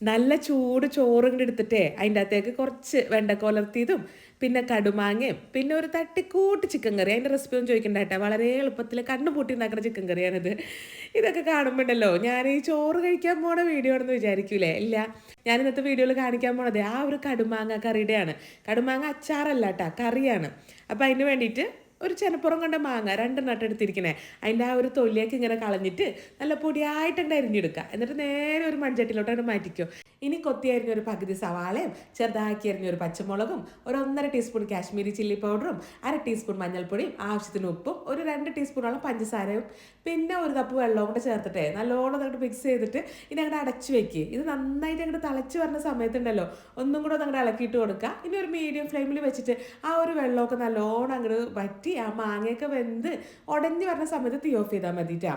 നല്ല ചൂട് ചോറ് ഇങ്ങോട്ട് എടുത്തിട്ടേ അതിൻ്റെ അകത്തേക്ക് കുറച്ച് വെണ്ടക്കോലർത്തിയതും പിന്നെ കടുമാങ്ങയും പിന്നെ ഒരു തട്ടിക്കൂട്ട് ചിക്കൻ കറി. അതിൻ്റെ റെസിപ്പി ഒന്നും ചോദിക്കണ്ട കേട്ടോ, വളരെ എളുപ്പത്തിൽ കണ്ണുപൂട്ടി ഉണ്ടാക്കുന്ന ചിക്കൻ കറിയാണിത്. ഇതൊക്കെ കാണുമ്പോണ്ടല്ലോ ഞാൻ ഈ ചോറ് കഴിക്കാൻ പോണ വീഡിയോ ആണെന്ന് വിചാരിക്കൂലേ? ഇല്ല, ഞാൻ ഇന്നത്തെ വീഡിയോയിൽ കാണിക്കാൻ പോണത് ആ ഒരു കടുമാങ്ങ കറിയുടെയാണ്. കടുമാങ്ങ അച്ചാറല്ല കേട്ടോ, കറിയാണ്. അപ്പോൾ അതിന് വേണ്ടിയിട്ട് ഒരു ചെനപ്പുറം കൊണ്ട മാങ്ങ രണ്ടെണ്ണം എടുത്തിരിക്കണേ. അതിൻ്റെ ആ ഒരു തൊലിയൊക്കെ ഇങ്ങനെ കളഞ്ഞിട്ട് നല്ല പൊടിയായിട്ടുണ്ട് അരിഞ്ഞെടുക്കുക. എന്നിട്ട് നേരെ ഒരു മൺചട്ടിയിലോട്ട് മാറ്റിക്കോ. ഇനി കൊത്തി അരിഞ്ഞ ഒരു പകുതി സവാളയും ചെറുതാക്കി അരിഞ്ഞ ഒരു പച്ചമുളകും ഒരു 1.5 ടീസ്പൂൺ കാശ്മീരി ചില്ലി പൗഡറും 1/2 ടീസ്പൂൺ മഞ്ഞൾപ്പൊടിയും ആവശ്യത്തിന് ഉപ്പും ഒരു 2 ടീസ്പൂണോളം പഞ്ചസാരയും പിന്നെ ഒരു കപ്പ് വെള്ളവും കൂടെ ചേർത്തിട്ടേ നല്ലോണം അങ്ങോട്ട് മിക്സ് ചെയ്തിട്ട് ഇനി അങ്ങോട്ട് അടച്ചു വെക്കുക. ഇത് നന്നായിട്ട് അങ്ങോട്ട് തിളച്ച് വരുന്ന സമയത്തുണ്ടല്ലോ ഒന്നും കൂടെ ഒന്ന് അങ്ങോട്ട് ഇളക്കിയിട്ട് കൊടുക്കുക. ഇനി ഒരു മീഡിയം ഫ്ലെയിമിൽ വെച്ചിട്ട് ആ ഒരു വെള്ളമൊക്കെ നല്ലോണം അങ്ങോട്ട് വറ്റി ആ മാങ്ങയൊക്കെ വെന്ത് ഉടഞ്ഞു വരുന്ന സമയത്ത് തീ ഓഫ് ചെയ്താൽ മതിട്ടാ.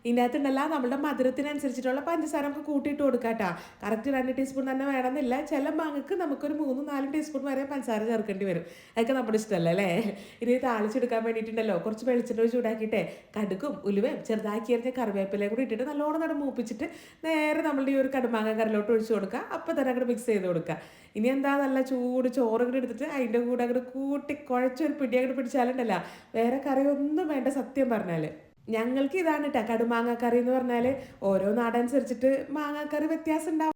ഇതിനകത്തുണ്ടല്ല നമ്മുടെ മധുരത്തിനനുസരിച്ചിട്ടുള്ള പഞ്ചസാര നമുക്ക് കൂട്ടിയിട്ട് കൊടുക്കാം കേട്ടോ. കറക്റ്റ് 2 ടീസ്പൂൺ തന്നെ വേണമെന്നില്ല. ചില മാങ്ങക്ക് നമുക്കൊരു 3-4 ടീസ്പൂൺ വരെ പഞ്ചസാര ചേർക്കേണ്ടി വരും. അതൊക്കെ നമ്മുടെ ഇഷ്ടമല്ല അല്ലേ. ഇനി താളിച്ചെടുക്കാൻ വേണ്ടിയിട്ടുണ്ടല്ലോ കുറച്ച് വെളിച്ചെണ്ണ ചൂടാക്കിയിട്ടേ കടുകും ഉലുവയും ചെറുതാക്കി അരിഞ്ഞ കറിവേപ്പിലയും കൂടി ഇട്ടിട്ട് നല്ലോണം നട മൂപ്പിച്ചിട്ട് നേരെ നമ്മളുടെ ഈ ഒരു കടുമാങ്ങ കറിലോട്ട് ഒഴിച്ചു കൊടുക്കുക. അപ്പോൾ തന്നെ അങ്ങോട്ട് മിക്സ് ചെയ്ത് കൊടുക്കുക. ഇനി എന്താ നല്ല ചൂട് ചോറ് കൂടി എടുത്തിട്ട് അതിൻ്റെ കൂടെ അങ്ങോട്ട് കൂട്ടി കുഴച്ചൊരു പിടി അങ്ങോട്ട് പിടിച്ചാലുണ്ടല്ല വേറെ കറി ഒന്നും വേണ്ട സത്യം പറഞ്ഞാൽ. ഞങ്ങൾക്ക് ഇതാണ് കേട്ടോ കടുമാങ്ങ കറി എന്ന് പറഞ്ഞാൽ. ഓരോ നാടനുസരിച്ചിട്ട് മാങ്ങാക്കറി വ്യത്യാസം ഉണ്ടാവും.